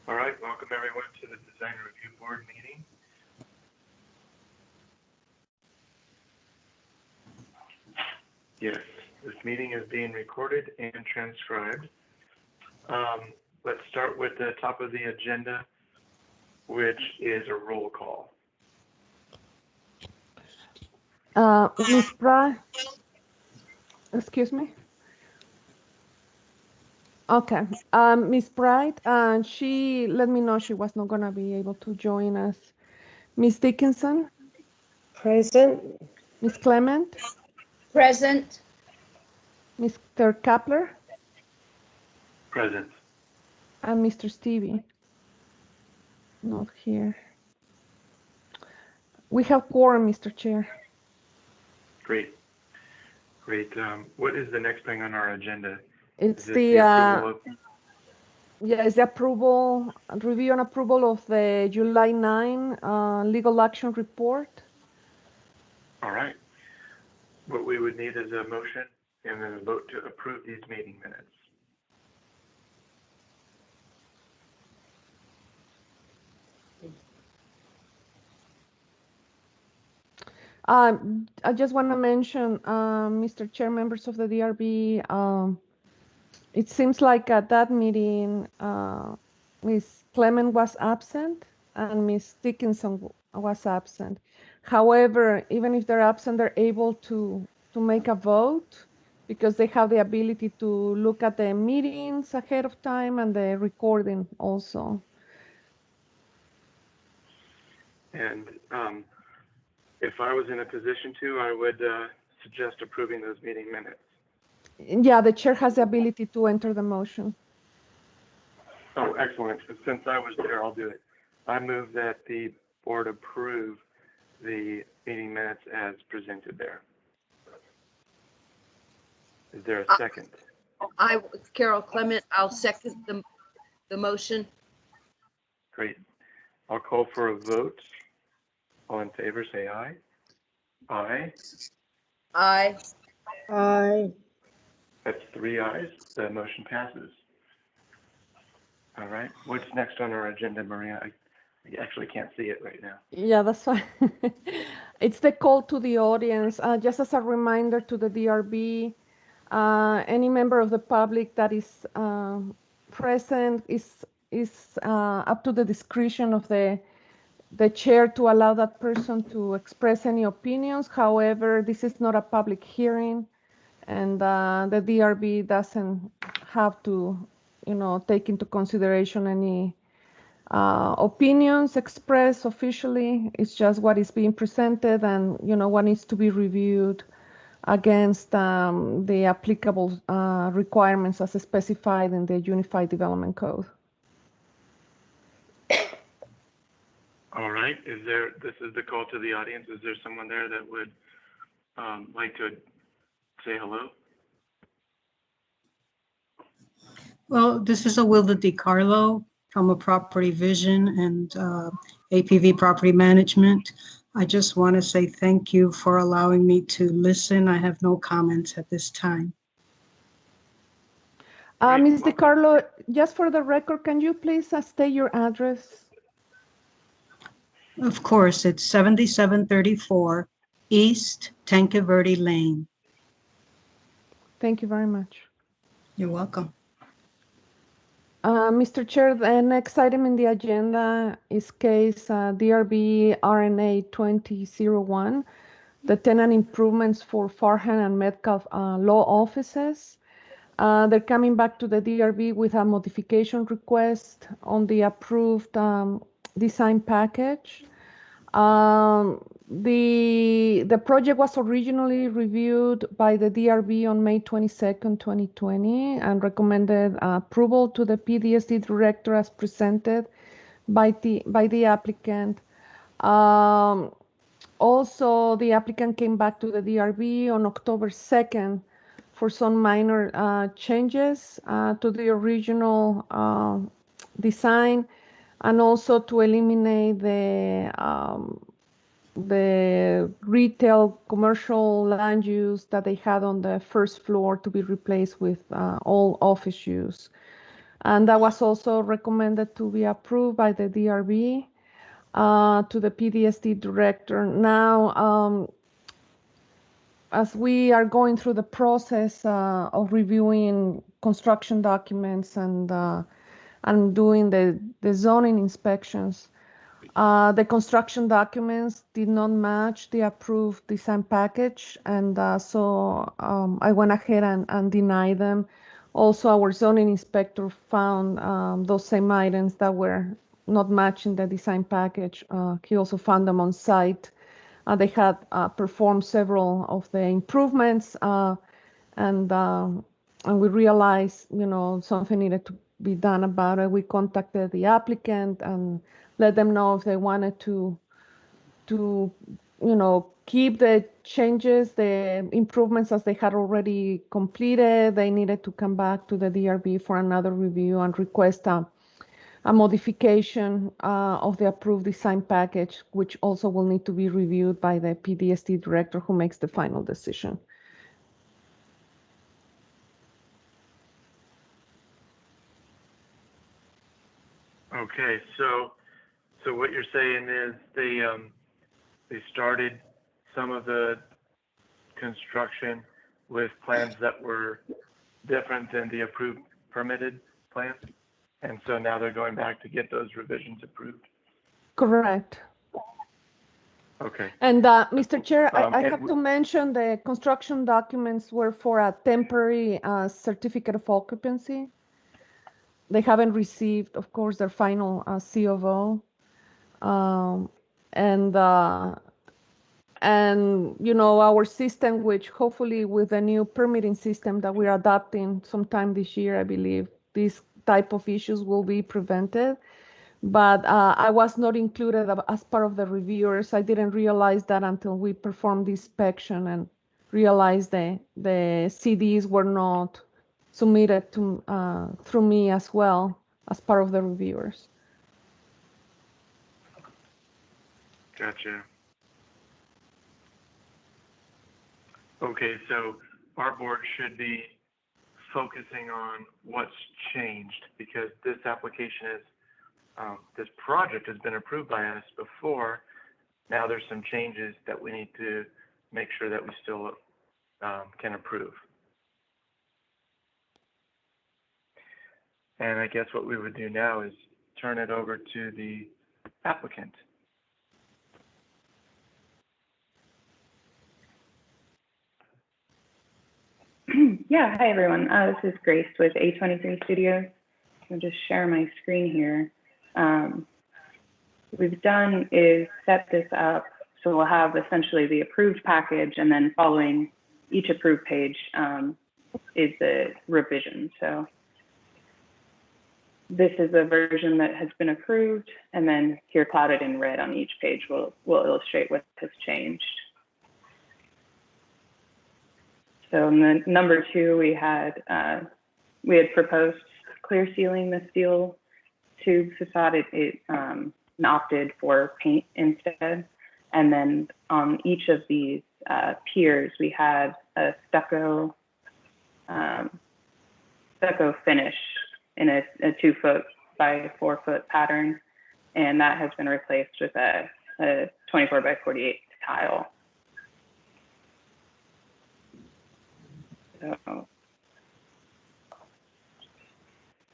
All right, welcome everyone to the Design Review Board meeting. Yes, this meeting is being recorded and transcribed. Let's start with the top of the agenda, which is a roll call. Ms. Bright, excuse me. Okay, Ms. Bright, she let me know she was not gonna be able to join us. Ms. Dickinson, Present. Ms. Clement, Present. Mr. Kapler, Present. and Mr. Stevie. Not here. We have quorum, Mr. Chair. Great. Great. What is the next thing on our agenda? It's Is the, approval of, it's the approval, review and approval of the July 9 legal action report. all right. What we would need is a motion and then a vote to approve these meeting minutes. I just want to mention, Mr. Chair, members of the DRB, it seems like at that meeting, Ms. Clement was absent and Ms. Dickinson was absent. However, even if they're absent, they're able to make a vote because they have the ability to look at the meetings ahead of time and the recording also. And if I was in a position to, I would suggest approving those meeting minutes. Yeah, the chair has the ability to enter the motion. Oh, excellent. Since I was there, I'll do it. I move that the board approve the meeting minutes as presented there. Is there a second? Carol Clement, I'll second the motion. Great. I'll call for a vote. All in favor, say aye. Aye. Aye. Aye. That's 3 ayes. The motion passes. All right. What's next on our agenda, Maria? I actually can't see it right now. Yeah, that's fine. It's the call to the audience. Just as a reminder to the DRB, any member of the public that is present is up to the discretion of the chair to allow that person to express any opinions. However, this is not a public hearing, and the DRB doesn't have to, take into consideration any opinions expressed officially. It's just what is being presented and, what needs to be reviewed against the applicable requirements as specified in the Unified Development Code. All right. This is the call to the audience. Is there someone there that would like to say hello? Well, this is Awilda DiCarlo from a Property Vision and APV Property Management. I just want to say thank you for allowing me to listen. I have no comments at this time. Ms. DiCarlo, just for the record, can you please state your address? Of course, it's 7734 East Tankaverde Lane. Thank you very much. You're welcome. Mr. Chair, the next item in the agenda is case DRB RNA 2001, the tenant improvements for Farhan and Metcalf law offices. They're coming back to the DRB with a modification request on the approved design package. The project was originally reviewed by the DRB on May 22nd, 2020, and recommended approval to the PDSD director as presented by the applicant. Also, the applicant came back to the DRB on October 2nd for some minor changes to the original design, and also to eliminate the retail commercial land use that they had on the first floor to be replaced with all office use. And that was also recommended to be approved by the DRB to the PDSD director. Now, as we are going through the process of reviewing construction documents and doing the zoning inspections, the construction documents did not match the approved design package, and so I went ahead and denied them. Also, our zoning inspector found those same items that were not matching the design package. He also found them on site. They had performed several of the improvements, and we realized, something needed to be done about it. We contacted the applicant and let them know if they wanted to keep the changes, the improvements as they had already completed. They needed to come back to the DRB for another review and request a modification of the approved design package, which also will need to be reviewed by the PDSD director who makes the final decision. Okay, so what you're saying is they started some of the construction with plans that were different than the approved permitted plans, and so now they're going back to get those revisions approved. Correct. Okay. And Mr. Chair, I and have to mention the construction documents were for a temporary certificate of occupancy. They haven't received, of course, their final C of O. And our system, which hopefully with the new permitting system that we're adopting sometime this year, I believe these type of issues will be prevented. But I was not included as part of the reviewers. I didn't realize that until we performed the inspection and realized the CDs were not submitted to through me as well as part of the reviewers. Gotcha. Okay, so our board should be focusing on what's changed, because this application is, this project has been approved by us before. Now there's some changes that we need to make sure that we still can approve. And I guess what we would do now is turn it over to the applicant. Yeah, hi everyone. This is Grace with A23 Studios. I'll just share my screen here. What we've done is set this up so we'll have essentially the approved package, and then following each approved page is the revision. So this is a version that has been approved, and then here clouded in red on each page will illustrate what has changed. So in the number 2, we had proposed clear sealing the steel tube facade. It opted for paint instead. And then on each of these piers, we had a stucco finish in a 2-foot by 4-foot pattern, and that has been replaced with a 24 by 48 tile. So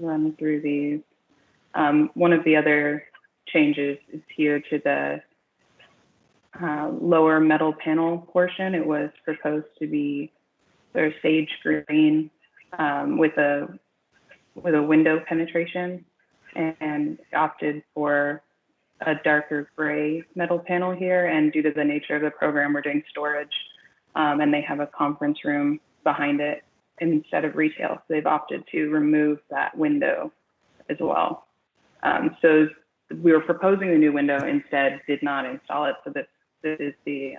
run through these. One of the other changes is here to the lower metal panel portion. It was proposed to be sort of sage green with a window penetration, and opted for a darker gray metal panel here. And due to the nature of the program, we're doing storage, and they have a conference room behind it instead of retail. So they've opted to remove that window as well. So we were proposing the new window, instead did not install it. So this is the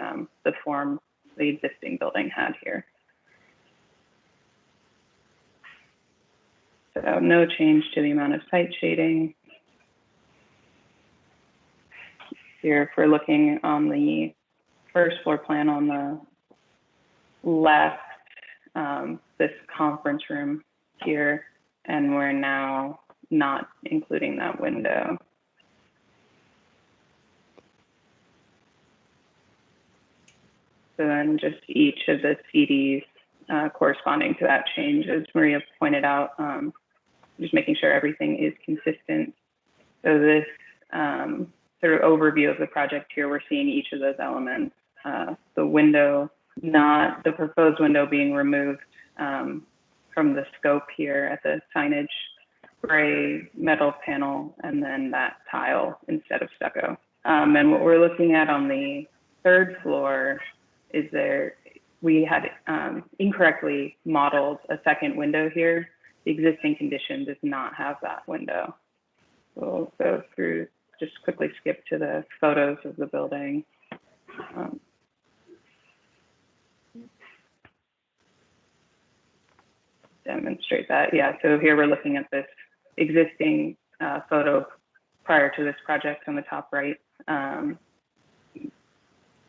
form the existing building had here. So no change to the amount of site shading. Here, if we're looking on the first floor plan on the left, this conference room here, and we're now not including that window. So then just each of the CDs corresponding to that change, as Maria pointed out, just making sure everything is consistent. So this sort of overview of the project here, we're seeing each of those elements. The window, not the proposed window being removed from the scope here at the signage, gray metal panel, and then that tile instead of stucco. And what we're looking at on the third floor is we had incorrectly modeled a second window here. The existing condition does not have that window. So we'll go through, just quickly skip to the photos of the building. Demonstrate that. Yeah, so here we're looking at this existing photo prior to this project on the top right.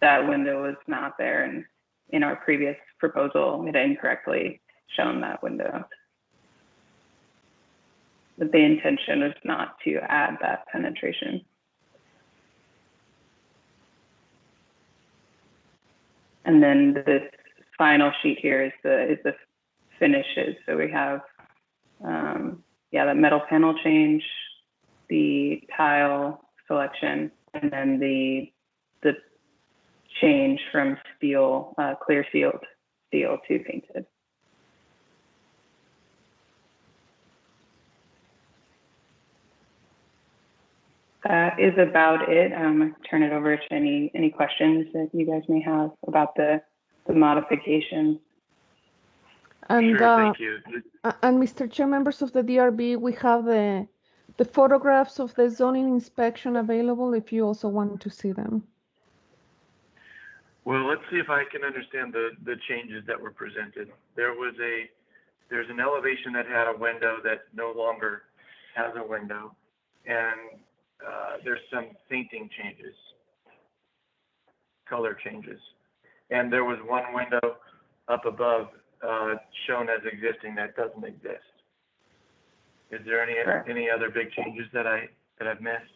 That window was not there, and in our previous proposal, it had incorrectly shown that window. But the intention was not to add that penetration. And then this final sheet here is the finishes. So we have, yeah, the metal panel change, the tile selection, and then the change from steel, clear sealed steel to painted. That is about it. Turn it over to any questions that you guys may have about the modifications. And, Sure, thank you. and Mr. Chair, members of the DRB, we have the photographs of the zoning inspection available if you also want to see them. Well, let's see if I can understand the changes that were presented. There's an elevation that had a window that no longer has a window, and there's some painting changes, color changes. And there was one window up above shown as existing that doesn't exist. Is there any other big changes that I've missed?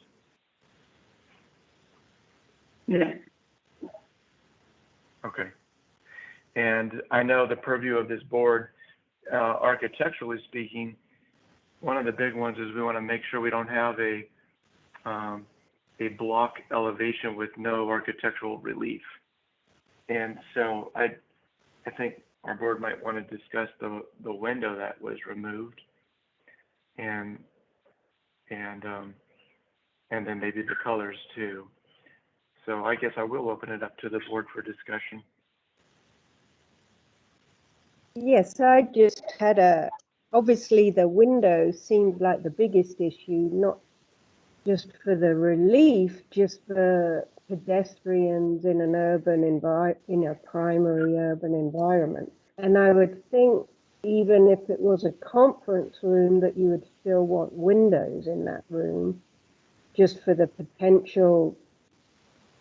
Yeah. Okay. And I know the purview of this board, architecturally speaking, one of the big ones is we want to make sure we don't have a block elevation with no architectural relief. And so I think our board might want to discuss the window that was removed, and then maybe the colors too. So I guess I will open it up to the board for discussion. Yes, I just had obviously the window seemed like the biggest issue, not just for the relief, just for pedestrians in an in a primary urban environment. And I would think even if it was a conference room that you would still want windows in that room, just for the potential,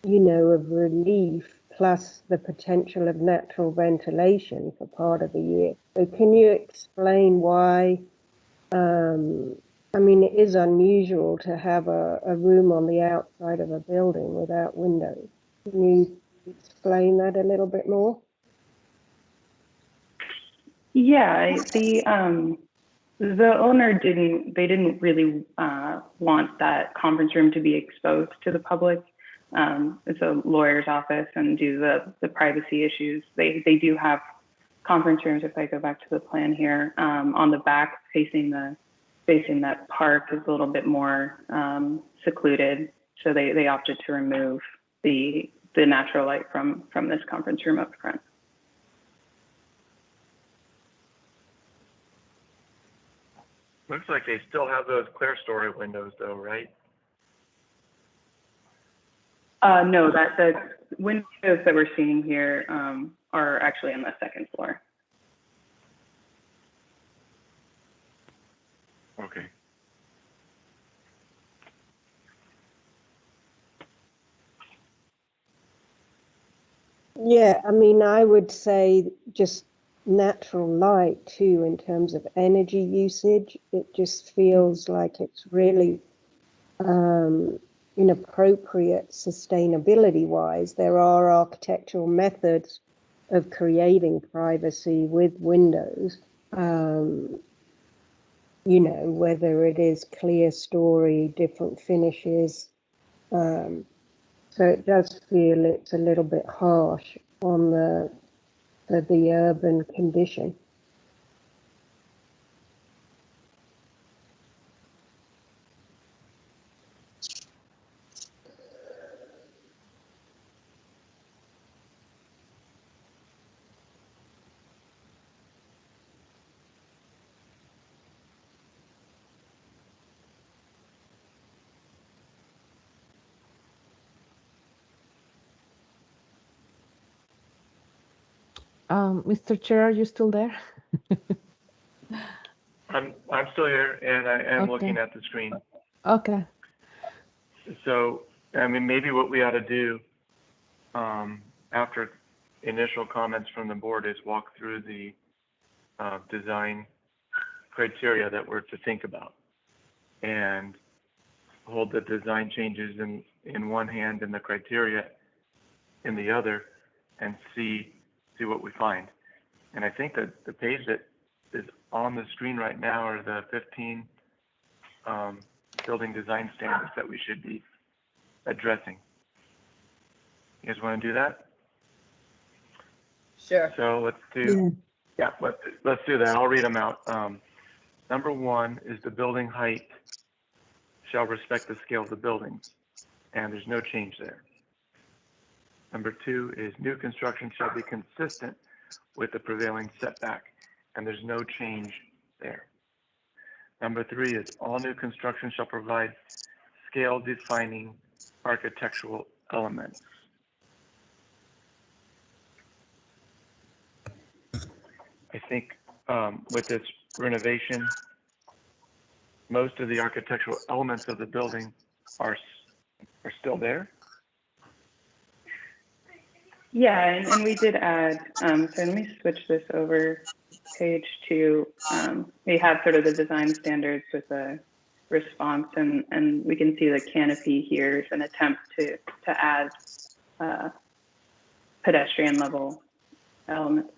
of relief, plus the potential of natural ventilation for part of the year. So can you explain why, I mean, it is unusual to have a room on the outside of a building without windows. Can you explain that a little bit more? Yeah, the owner didn't really want that conference room to be exposed to the public. It's a lawyer's office, and due to the privacy issues, they do have conference rooms. If I go back to the plan here, on the back facing that park is a little bit more secluded. So they opted to remove the natural light from this conference room up front. Looks like they still have those clear story windows though, right? No, the windows that we're seeing here are actually on the second floor. Okay. Yeah, I mean, I would say just natural light too in terms of energy usage. It just feels like it's really inappropriate sustainability wise. There are architectural methods of creating privacy with windows, you know, whether it is clear story, different finishes. So it does feel it's a little bit harsh on the urban condition. Mr. Chair, are you still there? I'm still here, and I am Okay. looking at the screen. Okay. So, I mean, maybe what we ought to do after initial comments from the board is walk through the design criteria that we're to think about, and hold the design changes in one hand and the criteria in the other, and see what we find. And I think that the page that is on the screen right now are the 15 building design standards that we should be addressing. You guys want to do that? Sure. So let's do, yeah, let's do that. I'll read them out. Number 1 is the building height shall respect the scale of the buildings, and there's no change there. Number 2 is new construction shall be consistent with the prevailing setback, and there's no change there. Number 3 is all new construction shall provide scale defining architectural elements. I think with this renovation, most of the architectural elements of the building are still there. Yeah, and we did add, so let me switch this over page 2. We have sort of the design standards with a response, and we can see the canopy here is an attempt to add pedestrian level elements.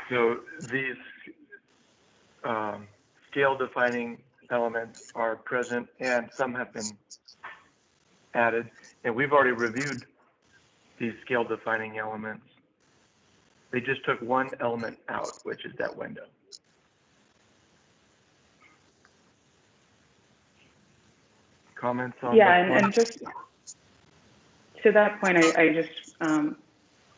So these scale defining elements are present, and some have been added, and we've already reviewed these scale defining elements. They just took one element out, which is that window. Comments on Yeah, that one? and just to that point, I just,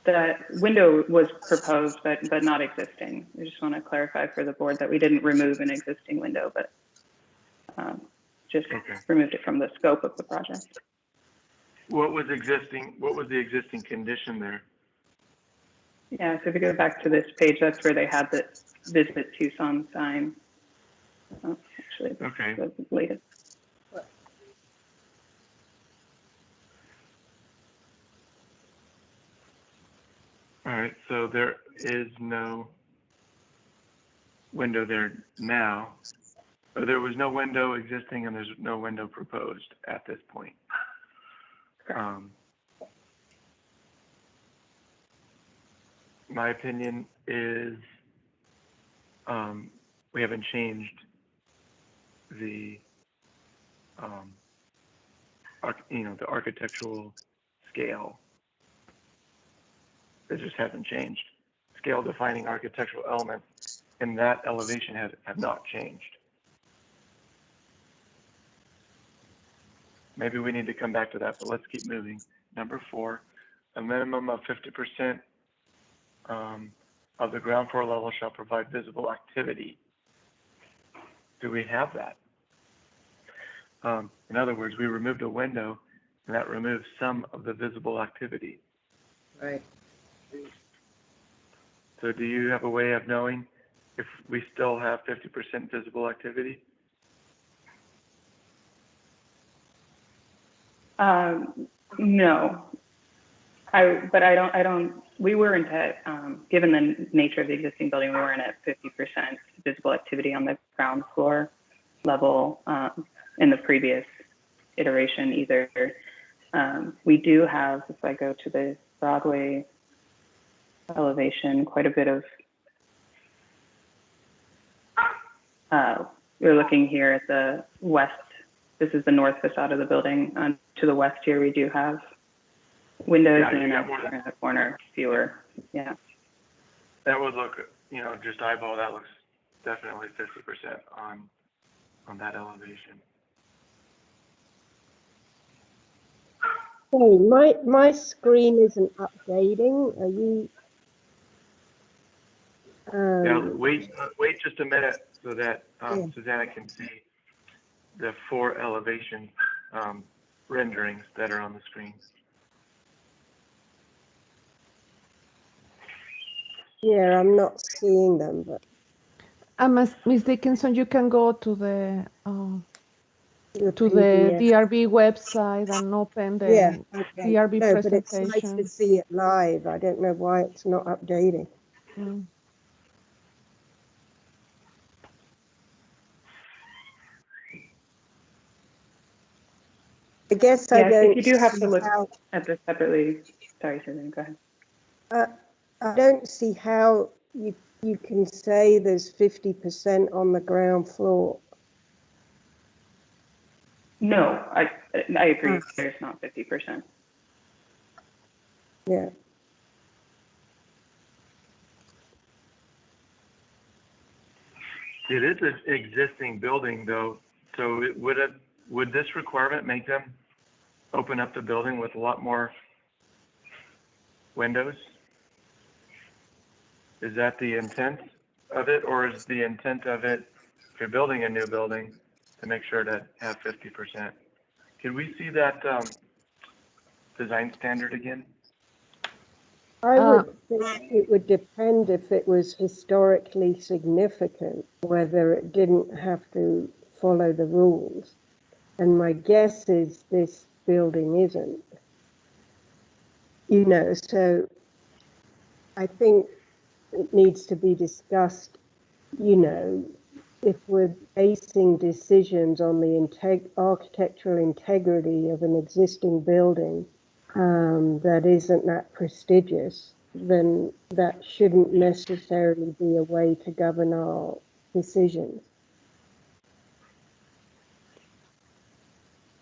that window was proposed, but not existing. I just want to clarify for the board that we didn't remove an existing window, but just removed it from the scope of the project. What was existing? What was the existing condition there? Yeah, so if you go back to this page, that's where they had the Visit Tucson sign. Oh, actually, Okay. the latest. All right, so there is no window there now. Or there was no window existing, and there's no window proposed at this point. My opinion is we haven't changed the the architectural scale. It just hasn't changed. Scale defining architectural elements in that elevation have not changed. Maybe we need to come back to that, but let's keep moving. Number 4, a minimum of 50% of the ground floor level shall provide visible activity. Do we have that? In other words, we removed a window, and that removes some of the visible activity. Right. So do you have a way of knowing if we still have 50% visible activity? No, we weren't at, given the nature of the existing building, we weren't at 50% visible activity on the ground floor level in the previous iteration either. We do have, if I go to the Broadway elevation, quite a bit of, we're looking here at the west. This is the north facade of the building. To the west here, we do have windows and in the corner, fewer. Yeah. That would look, just eyeball, that looks definitely 50% on that elevation. Hey, my screen isn't updating. Are you? Yeah, wait just a minute so that Yeah. Susanna can see the 4 elevation renderings that are on the screen. Yeah, I'm not seeing them, but Ms. Dickinson, you can go to the the PDF. DRB website and open the Yeah, okay. DRB No, but it's nice to presentation. see it live. I don't know why it's not updating. Mm. I guess I Yes, don't if you do have see to look how, at this separately. Sorry, Susan, go ahead. I don't see how you can say there's 50% on the ground floor. No, I agree. There's not 50%. Yeah. It is an existing building though, so would this requirement make them open up the building with a lot more windows? Is that the intent of it, or is the intent of it, if you're building a new building, to make sure to have 50%? Can we see that design standard again? I would think it would depend if it was historically significant, whether it didn't have to follow the rules. And my guess is this building isn't. So I think it needs to be discussed, if we're basing decisions on the architectural integrity of an existing building that isn't that prestigious, then that shouldn't necessarily be a way to govern our decisions.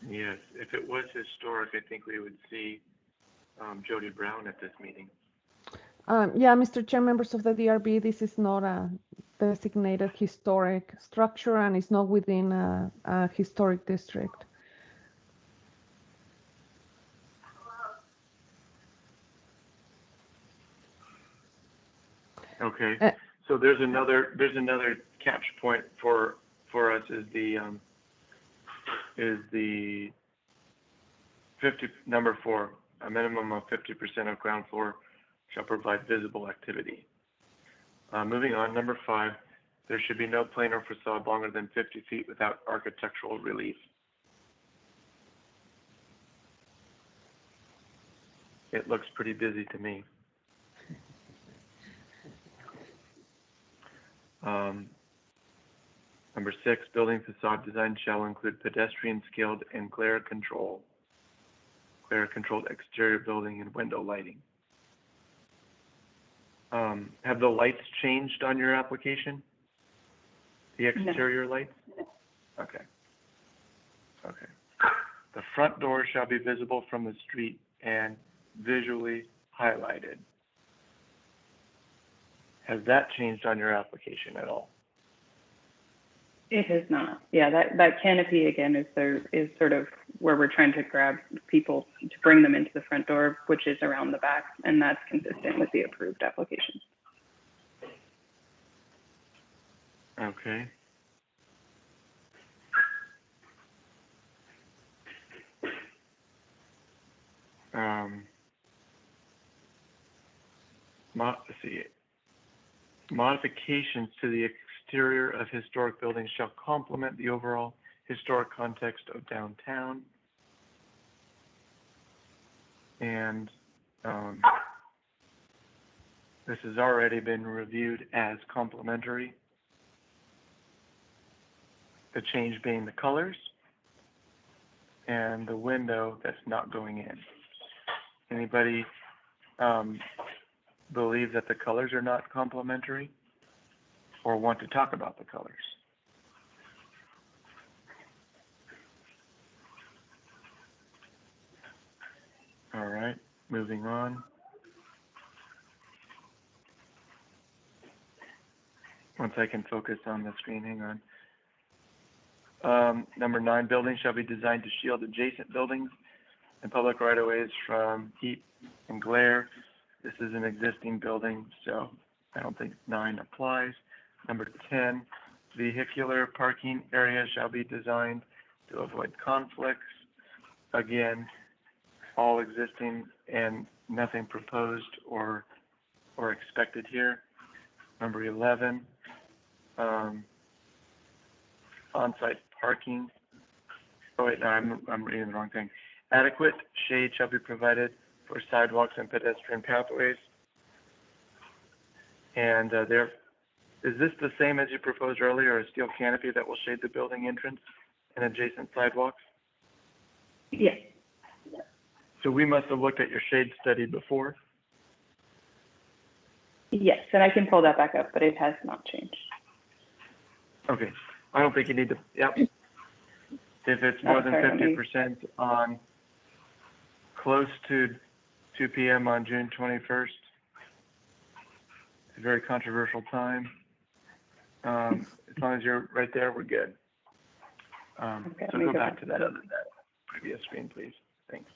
Yes, if it was historic, I think we would see Jody Brown at this meeting. Yeah, Mr. Chair, members of the DRB, this is not a designated historic structure and it's not within a historic district. Okay, so there's another catch point for us is the 50 number 4, a minimum of 50% of ground floor shall provide visible activity. Moving on, number 5, there should be no plane or facade longer than 50 feet without architectural relief. It looks pretty busy to me. Number 6, building facade design shall include pedestrian scaled and glare-controlled exterior building and window lighting. Have the lights changed on your application? The exterior lights? Okay. Okay. The front door shall be visible from the street and visually highlighted. Has that changed on your application at all? It has not. Yeah, that canopy again is sort of where we're trying to grab people to bring them into the front door, which is around the back, and that's consistent with the approved application. Okay. Let's see. Modifications to the exterior of historic buildings shall complement the overall historic context of downtown. And this has already been reviewed as complementary. The change being the colors and the window that's not going in. Anybody believe that the colors are not complementary or want to talk about the colors? All right, moving on. Once I can focus on the screen, hang on. Number 9, buildings shall be designed to shield adjacent buildings and public right-of-ways from heat and glare. This is an existing building, so I don't think 9 applies. Number 10, vehicular parking areas shall be designed to avoid conflicts. Again, all existing and nothing proposed or expected here. Number 11, on-site parking. Oh wait, no, I'm reading the wrong thing. Adequate shade shall be provided for sidewalks and pedestrian pathways. And is this the same as you proposed earlier, a steel canopy that will shade the building entrance and adjacent sidewalks? Yes. So we must have looked at your shade study before. Yes, and I can pull that back up, but it has not changed. Okay, I don't think you need to, yep. If it's more than sorry, 50% on close to 2 p.m. on June 21st, it's a very controversial time. As long as you're right there, we're good. Okay, So go back to that previous screen, please. Thanks.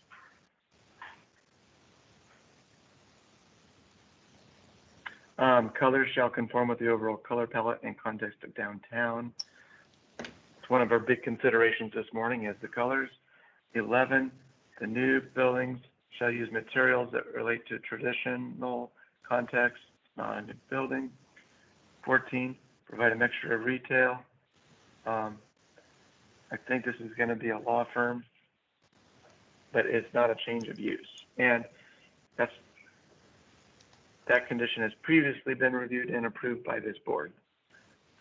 Colors shall conform with the overall color palette and context of downtown. It's one of our big considerations this morning is the colors. 11, the new buildings shall use materials that relate to traditional context, not a new building. 14, provide a mixture of retail. I think this is going to be a law firm, but it's not a change of use. And that condition has previously been reviewed and approved by this board.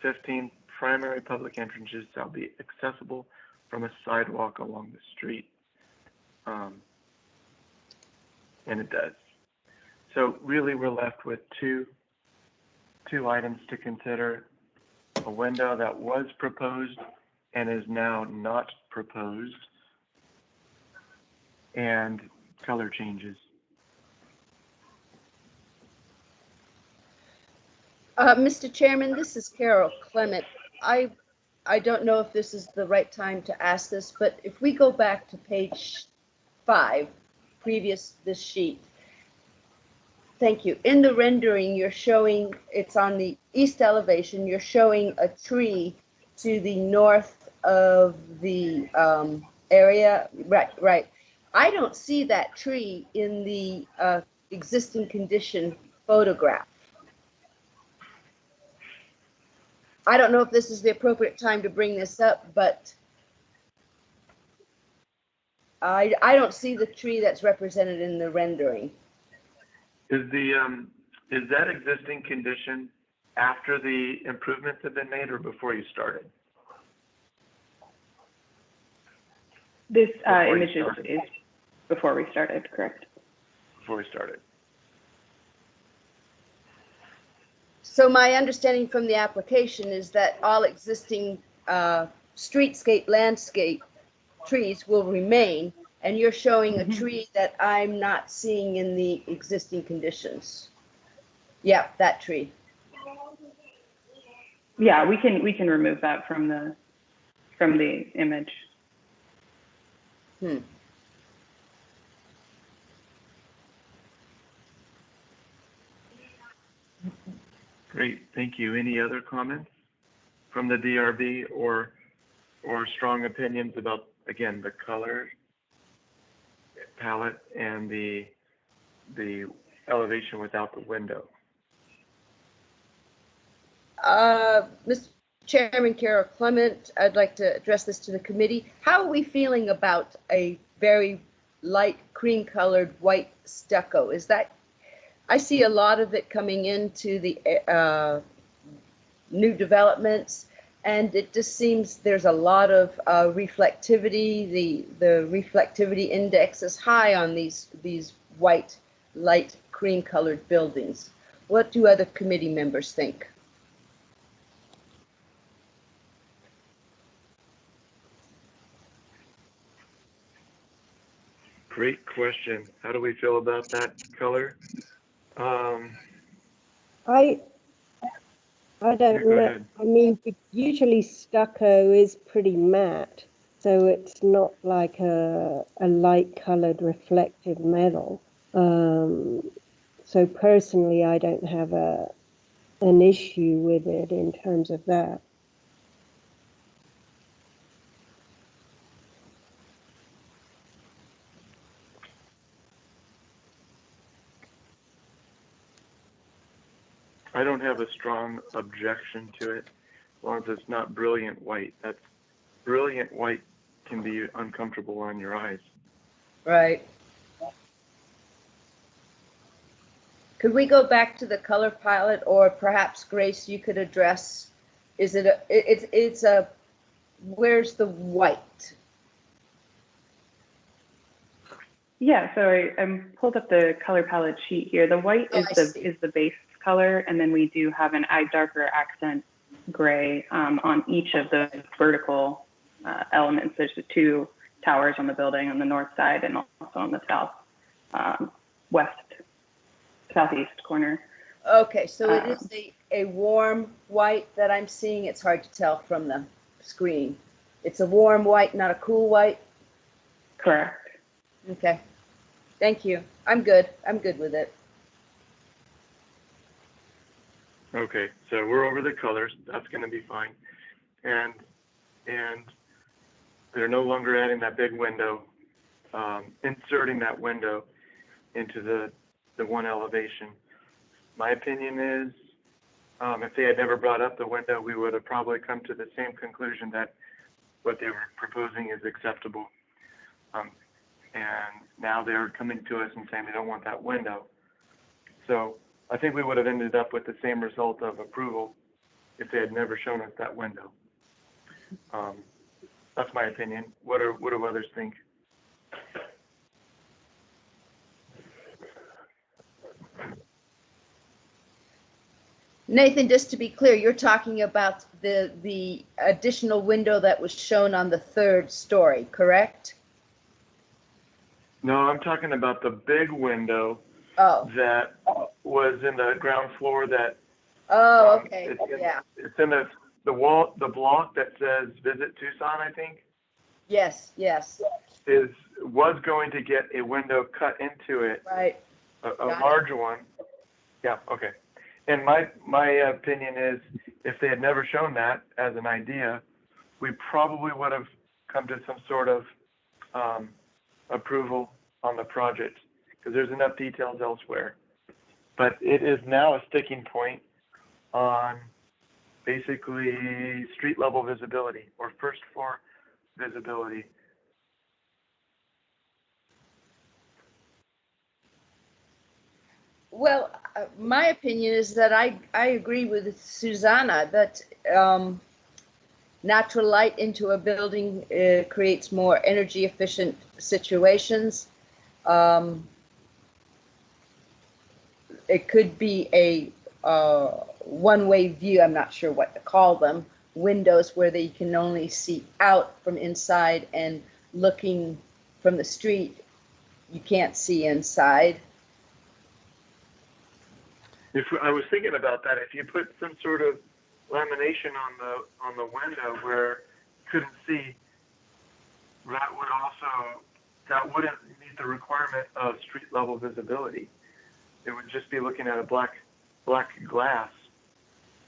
15, primary public entrances shall be accessible from a sidewalk along the street. And it does. So really we're left with two items to consider: a window that was proposed and is now not proposed, and color changes. Mr. Chairman, this is Carol Clement. I don't know if this is the right time to ask this, but if we go back to page 5, this sheet. Thank you. In the rendering, you're showing, it's on the east elevation, you're showing a tree to the north of the area. Right. I don't see that tree in the existing condition photograph. I don't know if this is the appropriate time to bring this up, but I don't see the tree that's represented in the rendering. Is that existing condition after the improvements have been made or before you started? This image is before we started, correct? Before we started. So my understanding from the application is that all existing streetscape landscape trees will remain, and you're showing a tree that I'm not seeing in the existing conditions. Yeah, that tree. Yeah, we can remove that from the image. Great, thank you. Any other comments from the DRB or strong opinions about, again, the color palette and the elevation without the window? Mr. Chairman, Carol Clement, I'd like to address this to the committee. How are we feeling about a very light cream colored white stucco. Is that, I see a lot of it coming into the new developments, and it just seems there's a lot of reflectivity. The reflectivity index is high on these white, light cream colored buildings. What do other committee members think? Great question. How do we feel about that color? I Yeah, don't go know. ahead. I mean, usually stucco is pretty matte, so it's not like a light colored reflective metal. So personally, I don't have an issue with it in terms of that. I don't have a strong objection to it, as long as it's not brilliant white. That's brilliant white can be uncomfortable on your eyes. Right. Could we go back to the color palette, or perhaps Grace, you could address, is it it's a, where's the white? Yeah, so I pulled up the color palette sheet here. The white Oh, is the base color, and then we do have a darker accent gray on each of the vertical elements. There's the two towers on the building on the north side and also on the southeast corner. Okay, so it is a warm white that I'm seeing. It's hard to tell from the screen. It's a warm white, not a cool white. Correct. Okay, thank you. I'm good. I'm good with it. Okay, so we're over the colors. That's going to be fine. And they're no longer adding that big window, inserting that window into the one elevation. My opinion is, if they had never brought up the window, we would have probably come to the same conclusion that what they were proposing is acceptable. And now they're coming to us and saying they don't want that window. So I think we would have ended up with the same result of approval if they had never shown us that window. That's my opinion. What do others think? Nathan, just to be clear, you're talking about the additional window that was shown on the third story, correct? No, I'm talking about the big window that was in the ground floor that. Oh, okay. It's in the wall, the block that says Visit Tucson, I think. Yes. Was going to get a window cut into it. Right. A large one. Yeah. Okay. And my opinion is, if they had never shown that as an idea, we probably would have come to some sort of approval on the project, because there's enough details elsewhere. But it is now a sticking point on basically street level visibility or first floor visibility. Well, my opinion is that I agree with Susanna that natural light into a building creates more energy efficient situations. It could be a one-way view, I'm not sure what to call them, windows where they can only see out from inside, and looking from the street, you can't see inside. I was thinking about that, if you put some sort of lamination on the window where you couldn't see, that wouldn't meet the requirement of street level visibility. It would just be looking at a black glass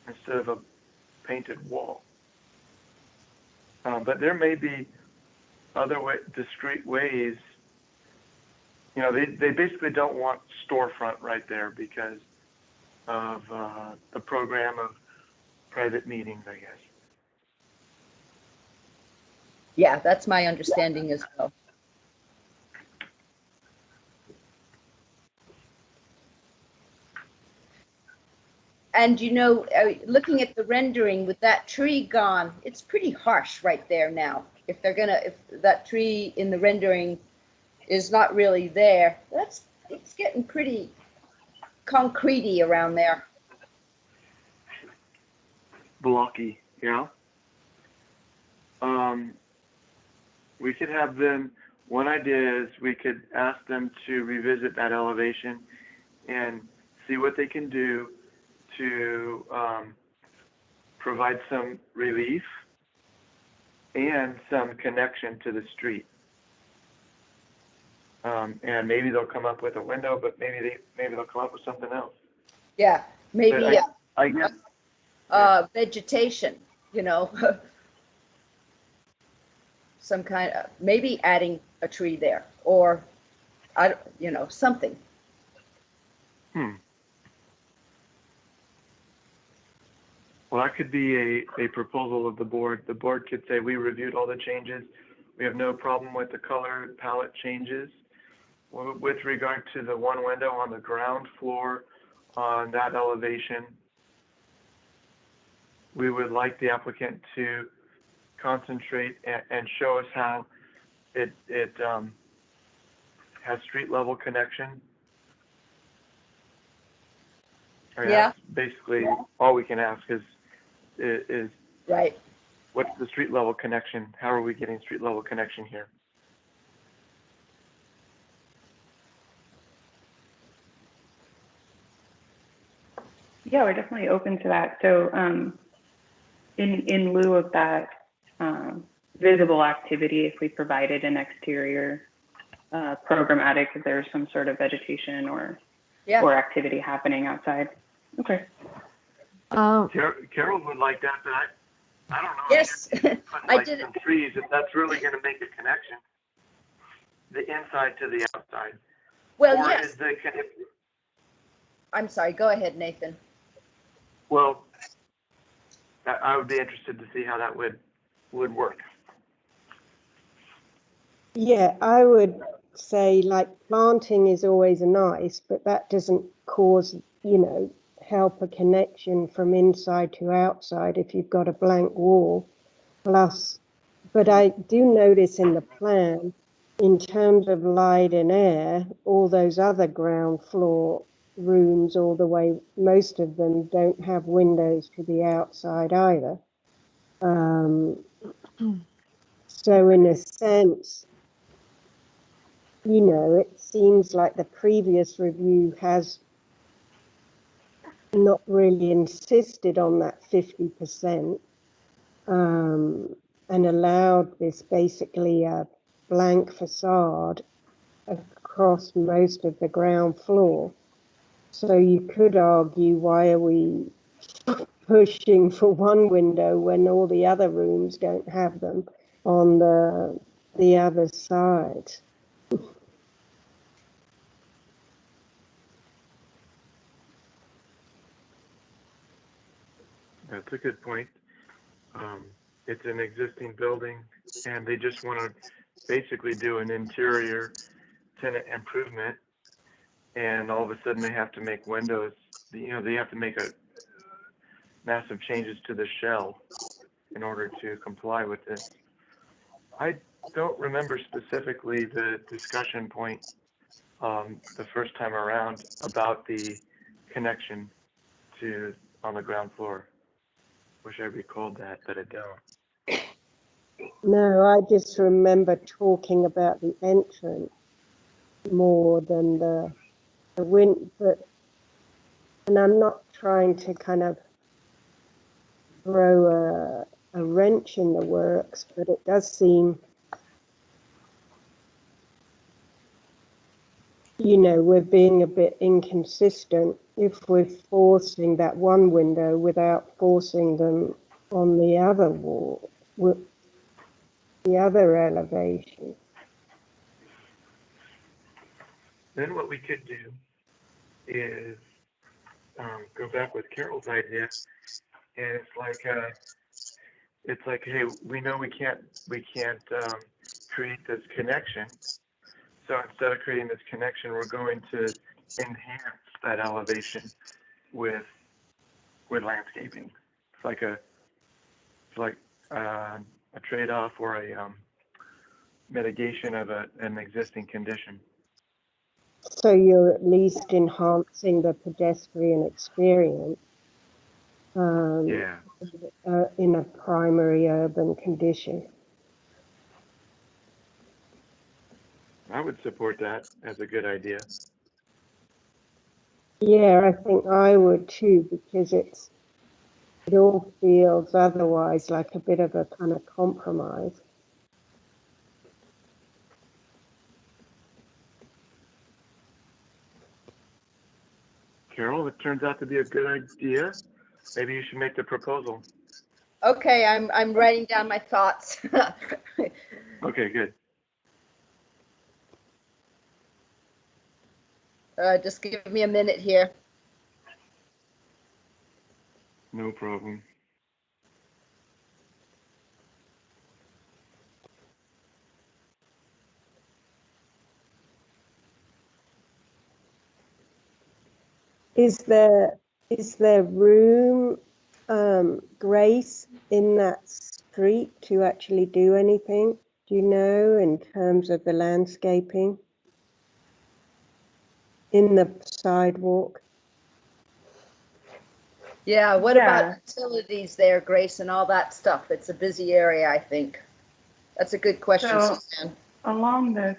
instead of a painted wall. But there may be other discrete ways. You know, they basically don't want storefront right there because of the program of private meetings, I guess. Yeah, that's my understanding as well. And looking at the rendering with that tree gone, it's pretty harsh right there now. If that tree in the rendering is not really there, it's getting pretty concrete-y around there. Blocky, yeah. We could have them, one idea is we could ask them to revisit that elevation and see what they can do to provide some relief and some connection to the street. And maybe they'll come up with a window, but maybe they'll come up with something else. Yeah, maybe I guess vegetation, some kind of, maybe adding a tree there, or something. Well, that could be a proposal of the board. The board could say, we reviewed all the changes. We have no problem with the color palette changes. With regard to the one window on the ground floor on that elevation, we would like the applicant to concentrate and show us how it has street level connection. I mean, Yeah. That's basically all we can ask is Right. what's the street level connection? How are we getting street level connection here? Yeah, we're definitely open to that. So in lieu of that visible activity, if we provided an exterior programmatic, if there's some sort of vegetation or activity happening outside. Okay. Carol would like that, but I don't know. Yes, I did some trees, if that's really going to make a connection, the inside to the outside. Well, or yes. I'm sorry. Go ahead, Nathan. Well, I would be interested to see how that would work. Yeah, I would say like planting is always nice, but that doesn't cause, help a connection from inside to outside if you've got a blank wall. But I do notice in the plan, in terms of light and air, all those other ground floor rooms all the way, most of them don't have windows to the outside either. So in a sense, it seems like the previous review has not really insisted on that 50% and allowed this basically a blank facade across most of the ground floor. So you could argue, why are we pushing for one window when all the other rooms don't have them on the other side? That's a good point. It's an existing building, and they just want to basically do an interior tenant improvement, and all of a sudden they have to make windows. They have to make massive changes to the shell in order to comply with this. I don't remember specifically the discussion point the first time around about the connection on the ground floor. Wish I recalled that, but I don't. No, I just remember talking about the entrance more than the wind, and I'm not trying to kind of throw a wrench in the works, but it does seem, we're being a bit inconsistent if we're forcing that one window without forcing them on the other wall, with the other elevation. Then what we could do is go back with Carol's idea, and it's like, hey, we know we can't create this connection. So instead of creating this connection, we're going to enhance that elevation with with landscaping. It's like a trade-off or a mitigation of an existing condition. So you're at least enhancing the pedestrian experience Yeah, in a primary urban condition. I would support that as a good idea. Yeah, I think I would too, because it all feels otherwise like a bit of a kind of compromise. Carol, it turns out to be a good idea. Maybe you should make the proposal. Okay, I'm writing down my thoughts. Okay, good. Just give me a minute here. No problem. Is there room, Grace, in that street to actually do anything? Do you know, in terms of the landscaping in the sidewalk? Yeah, what Yeah. about utilities there, Grace, and all that stuff? It's a busy area, I think. That's a good question, So- Suzanne. Along this,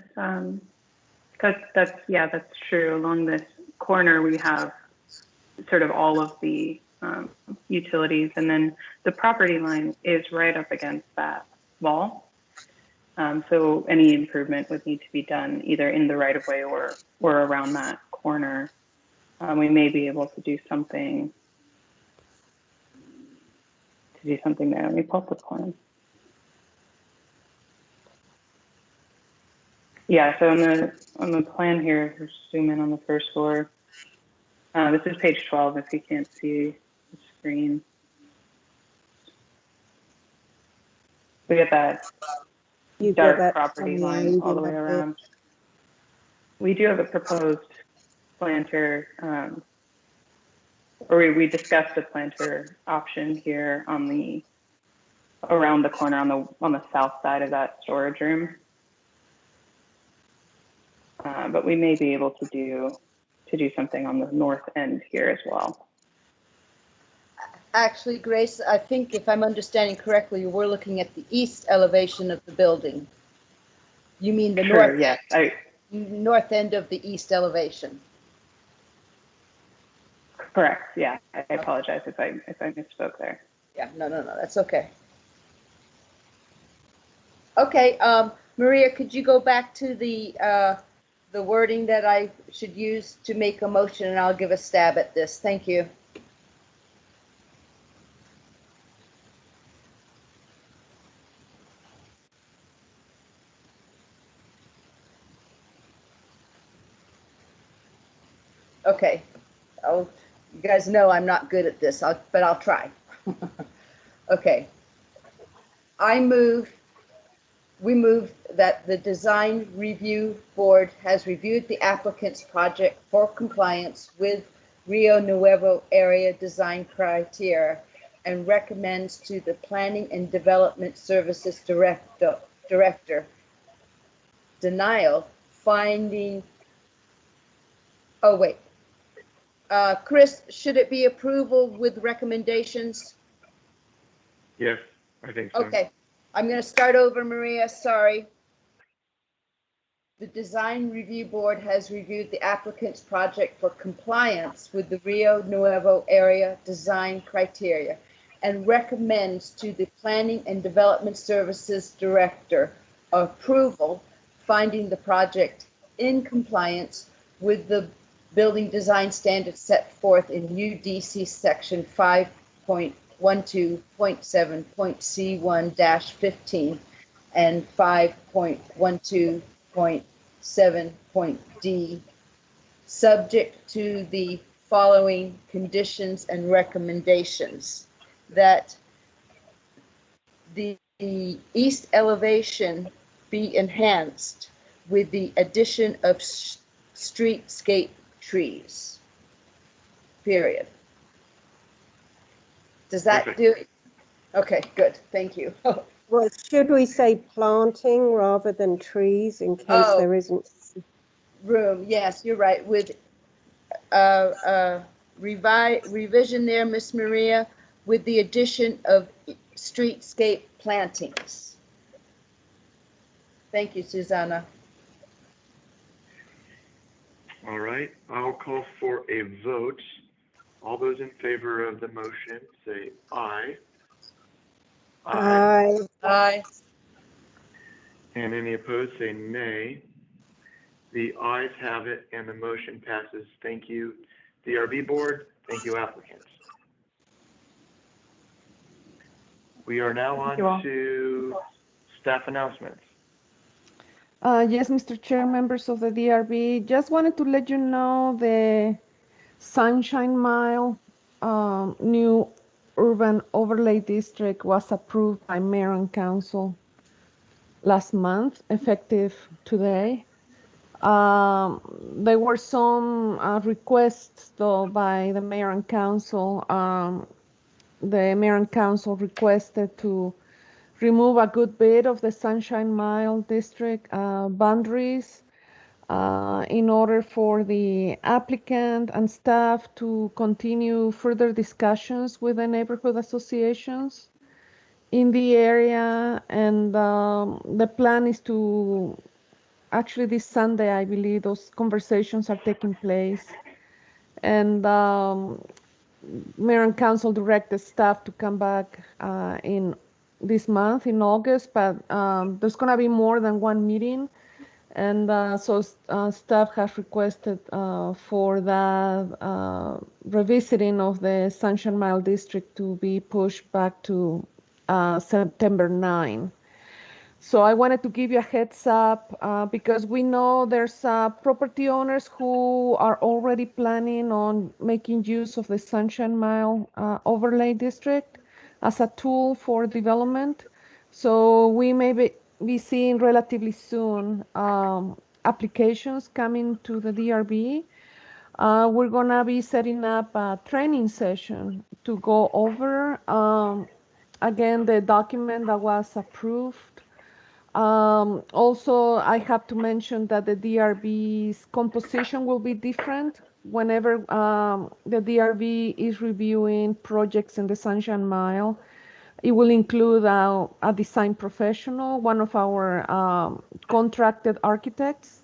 that's true. Along this corner, we have sort of all of the utilities, and then the property line is right up against that wall. So any improvement would need to be done either in the right of way or around that corner. We may be able to do something there. Let me pull up the plan. Yeah, so on the plan here, just zoom in on the first floor. This is page 12 if you can't see the screen. We get that You've dark got that property sunlight line all the in way the around. We do have a proposed planter, or we discussed a planter option here around the corner on the south side of that storage room. But we may be able to do something on the north end here as well. Actually, Grace, I think if I'm understanding correctly, we're looking at the east elevation of the building. You mean the Sure, yes. north end of the east elevation? Correct. Yeah, I apologize if I misspoke there. Yeah, no, that's okay. Okay, Maria, could you go back to the wording that I should use to make a motion, and I'll give a stab at this. Thank you. Okay, you guys know I'm not good at this, but I'll try. Okay. We move that the design review board has reviewed the applicant's project for compliance with Rio Nuevo area design criteria and recommends to the Planning and Development Services Director denial finding. Oh, wait. Chris, should it be approval with recommendations? Yes, I think so. Okay, I'm going to start over, Maria. Sorry. The Design Review Board has reviewed the applicant's project for compliance with the Rio Nuevo area design criteria and recommends to the Planning and Development Services Director approval, finding the project in compliance with the building design standards set forth in UDC section 5.12.7.C1-15 and 5.12.7.D, subject to the following conditions and recommendations: that the east elevation be enhanced with the addition of streetscape trees, period. Does that Perfect. do it? Okay, good, thank you. Well, should we say planting rather than trees in case Oh. there isn't? Room, yes, you're right, with revision there, Miss Maria, with the addition of streetscape plantings. Thank you, Susanna. All right, I'll call for a vote. All those in favor of the motion say aye. I Aye. And any opposed say nay. The ayes have it and the motion passes. Thank you, DRB board. Thank you, applicants. We are now Thank you all. on to staff announcements. Yes, Mr. Chair, members of the DRB, just wanted to let you know the Sunshine Mile new urban overlay district was approved by Mayor and Council last month, effective today. There were some requests, though, by the Mayor and Council. The Mayor and Council requested to remove a good bit of the Sunshine Mile district boundaries in order for the applicant and staff to continue further discussions with the neighborhood associations in the area. And the plan is to, actually this Sunday, I believe, those conversations are taking place. And Mayor and Council directed staff to come back in this month, in August, but there's going to be more than one meeting. And so staff has requested for that revisiting of the Sunshine Mile District to be pushed back to September 9. So I wanted to give you a heads up because we know there's property owners who are already planning on making use of the Sunshine Mile overlay district as a tool for development. So we may be seeing relatively soon applications coming to the DRB. We're gonna be setting up a training session to go over again the document that was approved. Also, I have to mention that the DRB's composition will be different whenever the DRB is reviewing projects in the Sunshine Mile. It will include a design professional, one of our contracted architects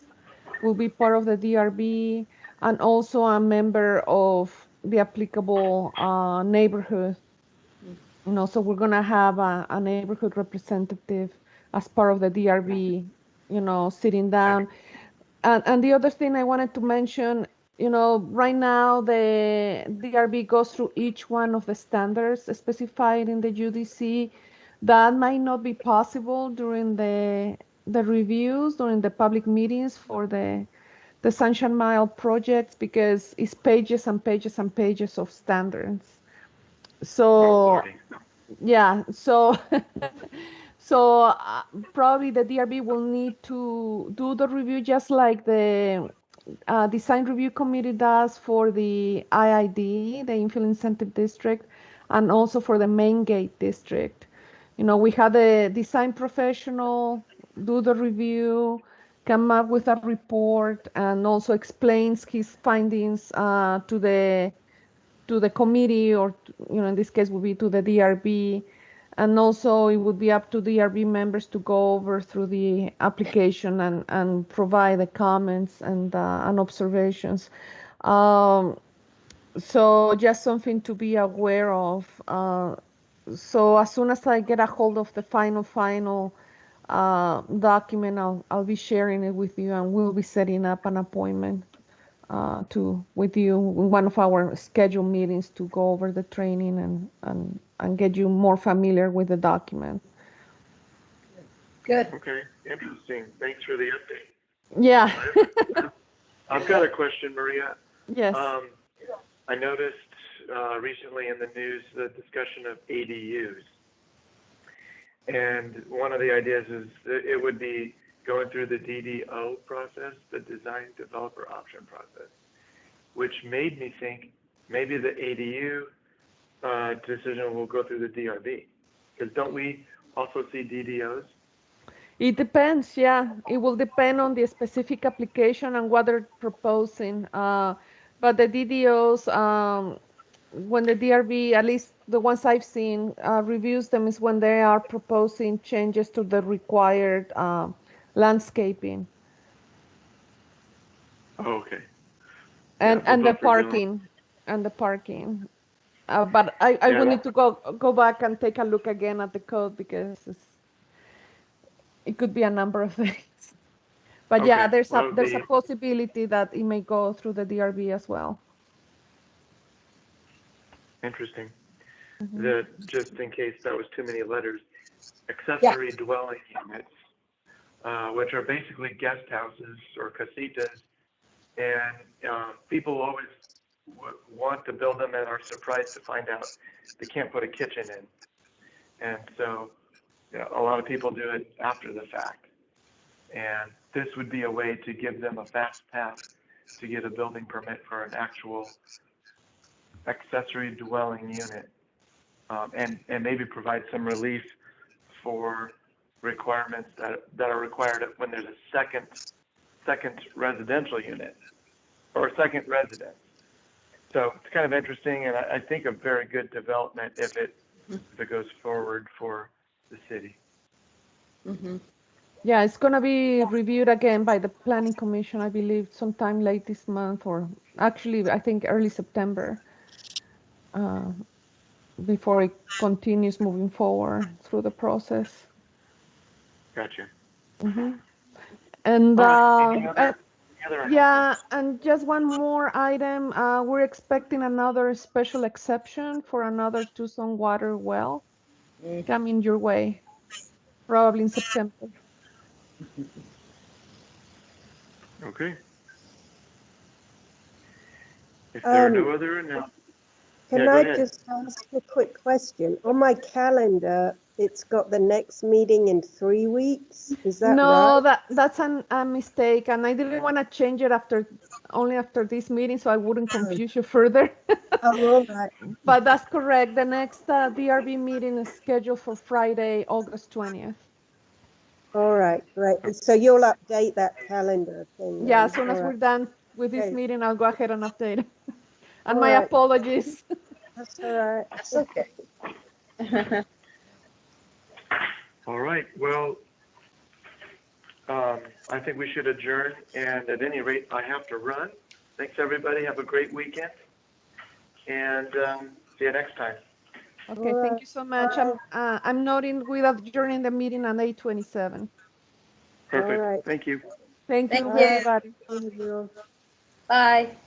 will be part of the DRB, and also a member of the applicable neighborhood. So we're gonna have a neighborhood representative as part of the DRB, sitting down. And the other thing I wanted to mention, right now the DRB goes through each one of the standards specified in the UDC. That might not be possible during the reviews, during the public meetings for the Sunshine Mile projects, because it's pages and pages and pages of standards. So yeah, so so probably the DRB will need to do the review just like the design review committee does for the IID, the infill incentive district, and also for the main gate district. We had a design professional do the review, come up with a report, and also explains his findings to the committee, or in this case would be to the DRB. And also it would be up to DRB members to go over through the application and provide the comments and observations. So just something to be aware of. So as soon as I get a hold of the final document, I'll be sharing it with you, and we'll be setting up an appointment with you in one of our scheduled meetings to go over the training and get you more familiar with the document. Good. Okay, interesting. Thanks for the update. Yeah. I've got a question, Maria. Yes. I noticed recently in the news the discussion of ADUs. And one of the ideas is that it would be going through the DDO process, the design developer option process, which made me think maybe the ADU decision will go through the DRB? Because don't we also see DDOs? It depends, yeah. It will depend on the specific application and what they're proposing. But the DDOs, when the DRB, at least the ones I've seen, reviews them is when they are proposing changes to the required landscaping Oh, okay. and Yeah, and the both reviewing. parking. But I Yeah, will that- need to go back and take a look again at the code because it could be a number of things. But yeah, Okay, there's well, a possibility that it may go through the DRB as well. Interesting. Mhm. Just in case that was too many letters, accessory dwelling units, which are basically guest houses or casitas, and people always want to build them and are surprised to find out they can't put a kitchen in. And so a lot of people do it after the fact. And this would be a way to give them a fast path to get a building permit for an actual accessory dwelling unit, and maybe provide some relief for requirements that are required when there's a second residential unit or second residence. So it's kind of interesting, and I think a very good development if it goes forward for the city. Mm-hmm. Yeah, it's gonna be reviewed again by the Planning Commission, I believe, sometime late this month, or actually, I think early September, before it continues moving forward through the process. Gotcha. Hmm. And All right. Any other yeah, and just one more item. We're expecting another special exception for another Tucson water well coming your way, probably in September. Okay. If there are no Um, other announcements, Can yeah, go I ahead. just ask a quick question? On my calendar, it's got the next meeting in 3 weeks. Is that No, right? that's a mistake, and I didn't want to change it only after this meeting, so I wouldn't Oh, confuse you further. all right. But that's correct. The next DRB meeting is scheduled for Friday, August 20th. All right, great. So you'll update that calendar thing Yeah, as then. soon All as we're right. done with this Okay. meeting, I'll go ahead and update it. And All my right. apologies. That's all right. That's okay. All right. Well, I think we should adjourn. And at any rate, I have to run. Thanks, everybody. Have a great weekend. And see you next time. Okay, All thank right. you so much. I'm noting we're adjourning the meeting at 8:27. All Perfect. right. Thank you. Thank Thank you, you. everybody. Bye, everyone. Bye.